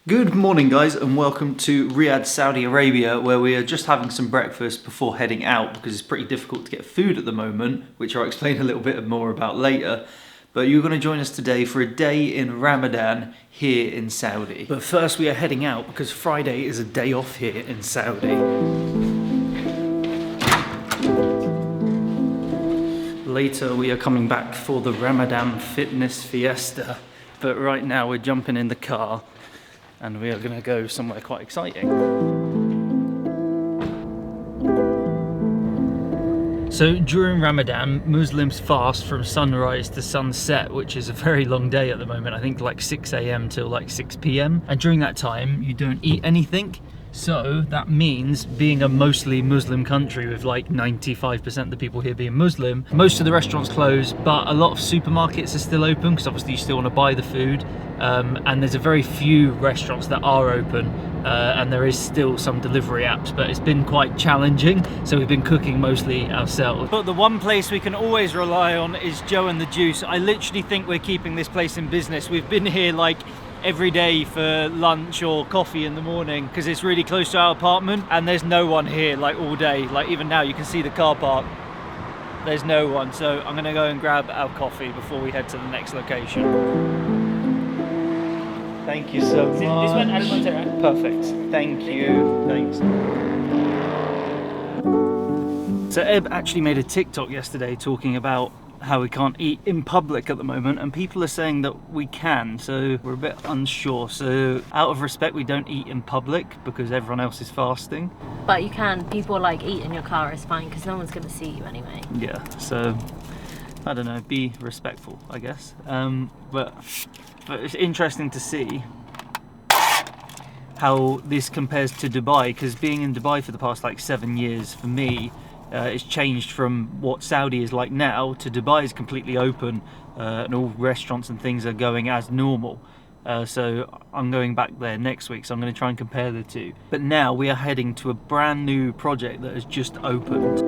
Good morning guys and welcome to Riyadh, Saudi Arabia, where we are just having some breakfast before heading out because it's pretty difficult to get food at the moment, which I'll explain a little bit more about later. But you're going to join us today for a day in Ramadan here in Saudi. But first we are heading out because Friday is a day off here in Saudi. Later we are coming back for the Ramadan fitness fiesta. But right now we're jumping in the car and we are going to go somewhere quite exciting. So during Ramadan, Muslims fast from sunrise to sunset, which is a very long day at the moment. I think like 6 AM till like 6 PM. And during that time, you don't eat anything. So that means, being a mostly Muslim country with like 95% of the people here being Muslim, most of the restaurants close, but a lot of supermarkets are still open because obviously you still want to buy the food. And there's a very few restaurants that are open, and there is still some delivery apps, but it's been quite challenging, so we've been cooking mostly ourselves. But the one place we can always rely on is Joe and the Juice. I literally think we're keeping this place in business. We've been here like every day for lunch or coffee in the morning because it's really close to our apartment, and there's no one here like all day. Like even now you can see the car park, there's no one. So I'm gonna go and grab our coffee before we head to the next location. Thank you so much. This one, I just want to. Perfect. Thank you. Thanks. So Eb actually made a TikTok yesterday talking about how we can't eat in public at the moment, and people are saying that we can, so we're a bit unsure. So out of respect, we don't eat in public because everyone else is fasting. But you can. People like eat in your car is fine because no one's going to see you anyway. Yeah, so I don't know, be respectful, I guess. But it's interesting to see how this compares to Dubai, because being in Dubai for the past like 7 years, for me, it's changed from what Saudi is like now to Dubai is completely open, and all restaurants and things are going as normal. So I'm going back there next week, so I'm going to try and compare the two. But now we are heading to a brand new project that has just opened.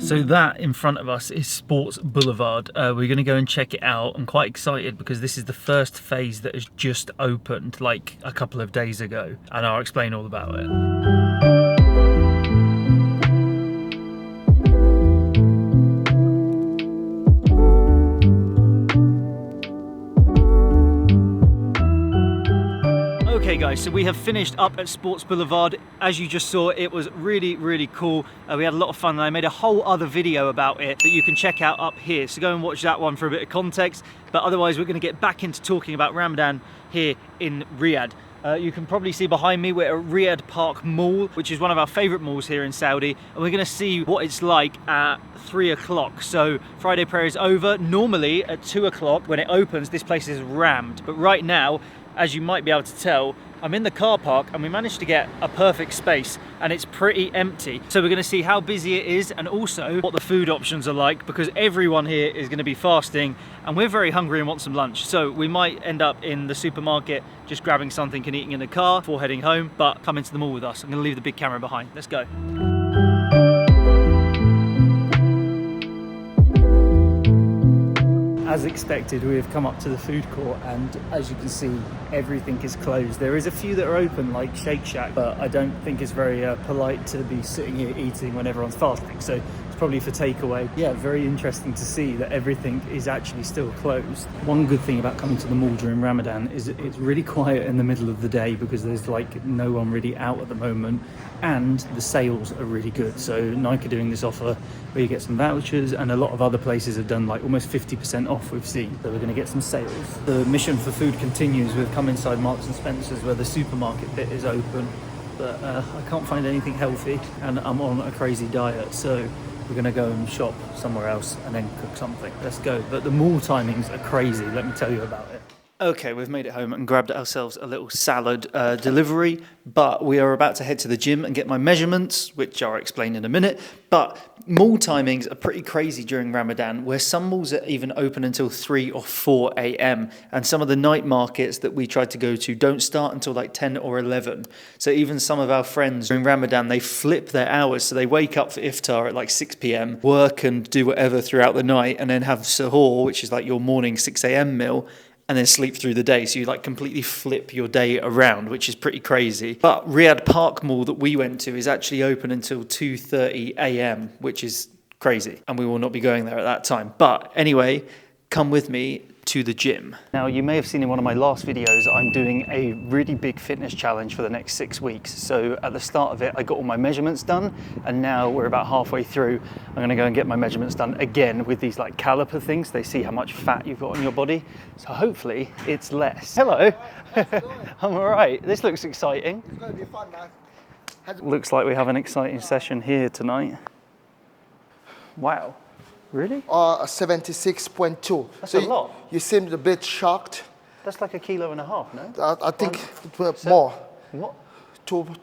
So that in front of us is Sports Boulevard. We're going to go and check it out. I'm quite excited because this is the first phase that has just opened like a couple of days ago, and I'll explain all about it. Okay guys, so we have finished up at Sports Boulevard. As you just saw, it was really cool. We had a lot of fun, and I made a whole other video about it that you can check out up here. So go and watch that one for a bit of context. But otherwise, we're going to get back into talking about Ramadan here in Riyadh. You can probably see behind me we're at Riyadh Park Mall, which is one of our favourite malls here in Saudi, and we're going to see what it's like at 3 o'clock. So Friday prayer is over. Normally at 2 o'clock when it opens, this place is rammed, but right now, as you might be able to tell, I'm in the car park and we managed to get a perfect space and it's pretty empty. So we're going to see how busy it is and also what the food options are like, because everyone here is going to be fasting and we're very hungry and want some lunch. So we might end up in the supermarket just grabbing something and eating in the car before heading home, but come into the mall with us. I'm going to leave the big camera behind. Let's go. As expected, we have come up to the food court, and as you can see, everything is closed. There is a few that are open, like Shake Shack, but I don't think it's very polite to be sitting here eating when everyone's fasting, so it's probably for takeaway. Yeah, very interesting to see that everything is actually still closed. One good thing about coming to the mall during Ramadan is it's really quiet in the middle of the day because there's like no one really out at the moment, and the sales are really good. So Nike are doing this offer where you get some vouchers, and a lot of other places have done like almost 50% off, we've seen. So we're going to get some sales. The mission for food continues. We've come inside Marks and Spencer's where the supermarket bit is open, but I can't find anything healthy and I'm on a crazy diet, so we're going to go and shop somewhere else and then cook something. Let's go. But the mall timings are crazy, let me tell you about it. Okay, we've made it home and grabbed ourselves a little salad delivery, but we are about to head to the gym and get my measurements, which I'll explain in a minute. But mall timings are pretty crazy during Ramadan, where some malls are even open until 3 or 4 a.m. And some of the night markets that we tried to go to don't start until like 10 or 11. So even some of our friends during Ramadan, they flip their hours. So they wake up for iftar at like 6 p.m., work and do whatever throughout the night, and then have suhoor, which is like your morning 6 a.m. meal, and then sleep through the day. So you like completely flip your day around, which is pretty crazy. But Riyadh Park Mall that we went to is actually open until 2:30 a.m., which is crazy. And we will not be going there at that time. But anyway, come with me to the gym. Now, you may have seen in one of my last videos, I'm doing a really big fitness challenge for the next 6 weeks. So at the start of it, I got all my measurements done, and now we're about halfway through. I'm gonna go and get my measurements done again with these like caliper things. They see how much fat you've got on your body. So hopefully it's less. Hello. I'm all right. This looks exciting. It's gonna be fun, man. Looks like we have an exciting session here tonight. Wow. Really? 76.2. That's so a lot. You seemed a bit shocked. That's like 1.5 kilos, no? I think it was more. What?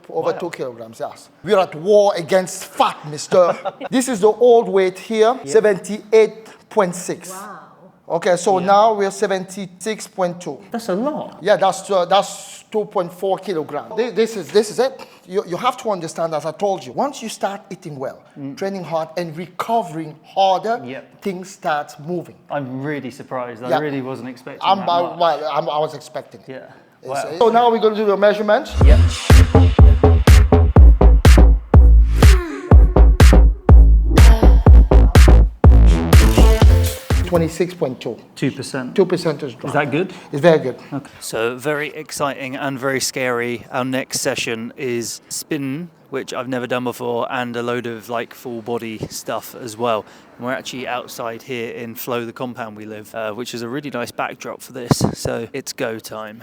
Over 2 kilograms, yes. We're at war against fat, mister. This is the old weight here, 78.6. Wow. Okay, so now we're 76.2. That's a lot. Yeah, that's 2.4 kilograms. This is it. You have to understand, as I told you, once you start eating well, training hard, and recovering harder, things start moving. I'm really surprised. I Yeah. really wasn't expecting I was expecting it. Yeah. Wow. Wow. So now we're going to do the measurements. Yep. 26.2. 2%. 2% is drop. Is that good? It's very good. Okay. So very exciting and very scary. Our next session is spin, which I've never done before, and a load of like full body stuff as well. And we're actually outside here in Flow, the compound we live, which is a really nice backdrop for this. So it's go time.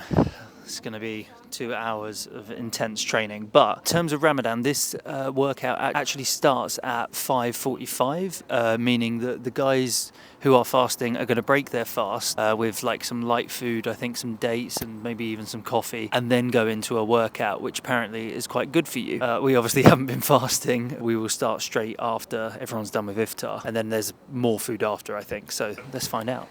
It's going to be 2 hours of intense training. But in terms of Ramadan, this workout actually starts at 5:45, meaning that the guys who are fasting are going to break their fast with like some light food, I think some dates and maybe even some coffee, and then go into a workout, which apparently is quite good for you. We obviously haven't been fasting. We will start straight after everyone's done with iftar, and then there's more food after, I think. So let's find out.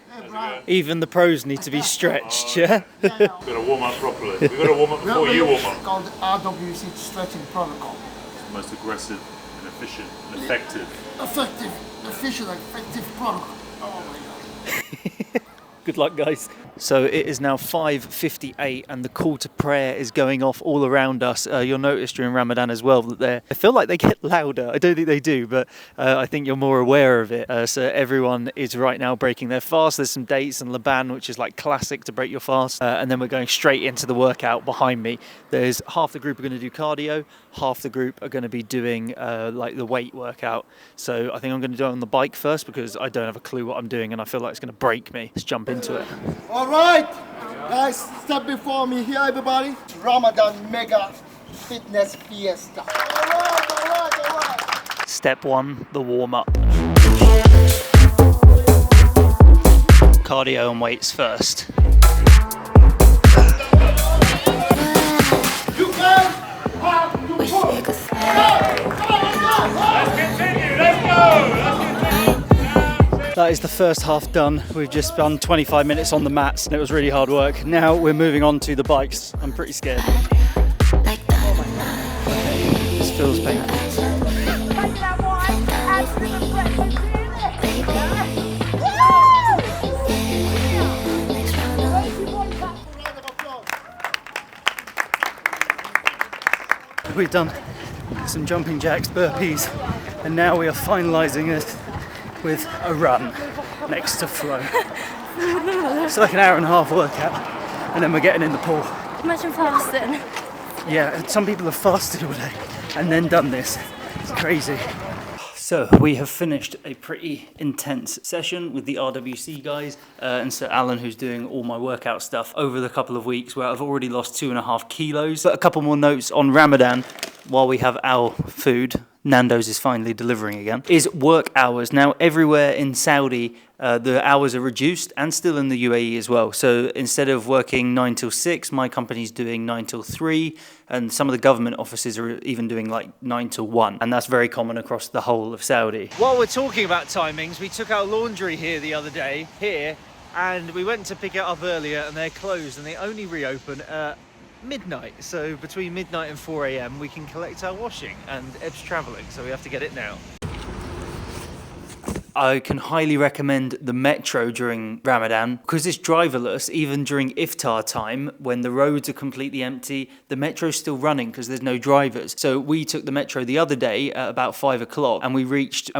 Even the pros need to be stretched, yeah? We've got to warm up properly. We've got to warm up before you warm up. It's called RWC stretching protocol. It's the most aggressive and efficient and effective. Effective, efficient, effective protocol. Oh my God. Good luck, guys. So it is now 5:58 and the call to prayer is going off all around us. You'll notice during Ramadan as well that I feel like they get louder. I don't think they do, but I think you're more aware of it. So everyone is right now breaking their fast. There's some dates and Laban, which is like classic to break your fast. And then we're going straight into the workout behind me. There's half the group are going to do cardio, half the group are going to be doing like the weight workout. So I think I'm going to do it on the bike first because I don't have a clue what I'm doing and I feel like it's going to break me. Let's jump into it. All right, guys, step before me here, everybody. Ramadan Mega Fitness Fiesta. All right. Step 1, the warm-up. Cardio and weights first. You can have your push. Let's continue, let's go! That is the first half done. We've just done 25 minutes on the mats and it was really hard work. Now we're moving on to the bikes. I'm pretty scared. This feels painful. We've done some jumping jacks, burpees, and now we are finalising it with a run next to Flow. It's like an hour and a half workout, and then we're getting in the pool. Imagine fasting. Yeah, and some people have fasted all day and then done this. It's crazy. So we have finished a pretty intense session with the RWC guys and Sir Alan, who's doing all my workout stuff over the couple of weeks where I've already lost 2.5 kilos. But a couple more notes on Ramadan while we have our food. Nando's is finally delivering again, is work hours. Now, everywhere in Saudi, the hours are reduced, and still in the UAE as well. So instead of working 9 till 6, my company's doing 9 till 3, and some of the government offices are even doing like 9 till 1, and that's very common across the whole of Saudi. While we're talking about timings, we took our laundry here the other day, and we went to pick it up earlier, and they're closed, and they only reopen at midnight. So between midnight and 4 a.m. we can collect our washing, and Eb's traveling, so we have to get it now. I can highly recommend the metro during Ramadan because it's driverless. Even during iftar time, when the roads are completely empty, the metro's still running because there's no drivers. So we took the metro the other day at about 5 o'clock, and we reached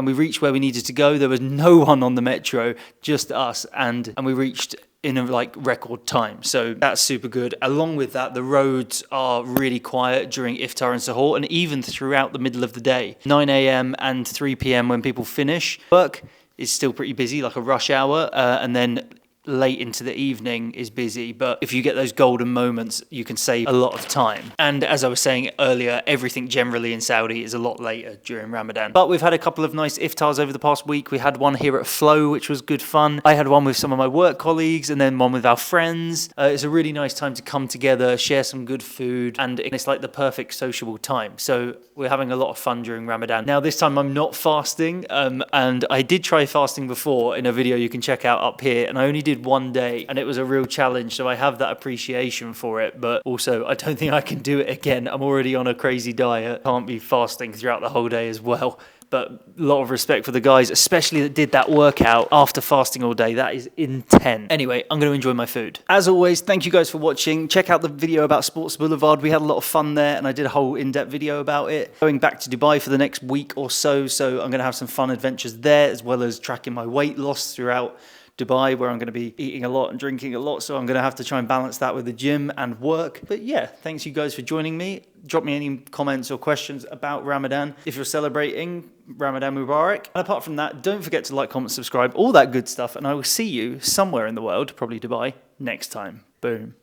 where we needed to go. There was no one on the metro, just us, and we reached in a record time. So that's super good. Along with that, the roads are really quiet during iftar and sahur, and even throughout the middle of the day. 9 a.m. and 3 p.m. when people finish work is still pretty busy, like a rush hour, and then late into the evening is busy. But if you get those golden moments, you can save a lot of time. And as I was saying earlier, everything generally in Saudi is a lot later during Ramadan. But we've had a couple of nice iftars over the past week. We had one here at Flow, which was good fun. I had one with some of my work colleagues, and then one with our friends. It's a really nice time to come together, share some good food, and it's like the perfect sociable time. So we're having a lot of fun during Ramadan. Now this time I'm not fasting, and I did try fasting before in a video you can check out up here, and I only did one day, and it was a real challenge, so I have that appreciation for it, but also I don't think I can do it again. I'm already on a crazy diet, can't be fasting throughout the whole day as well. But a lot of respect for the guys, especially that did that workout after fasting all day. That is intense. Anyway, I'm going to enjoy my food. As always, thank you guys for watching. Check out the video about Sports Boulevard. We had a lot of fun there, and I did a whole in-depth video about it. Going back to Dubai for the next week or so, so I'm going to have some fun adventures there, as well as tracking my weight loss throughout Dubai, where I'm going to be eating a lot and drinking a lot, so I'm going to have to try and balance that with the gym and work. But yeah, thanks you guys for joining me. Drop me any comments or questions about Ramadan if you're celebrating. Ramadan Mubarak. And apart from that, don't forget to like, comment, subscribe, all that good stuff, and I will see you somewhere in the world, probably Dubai, next time. Boom.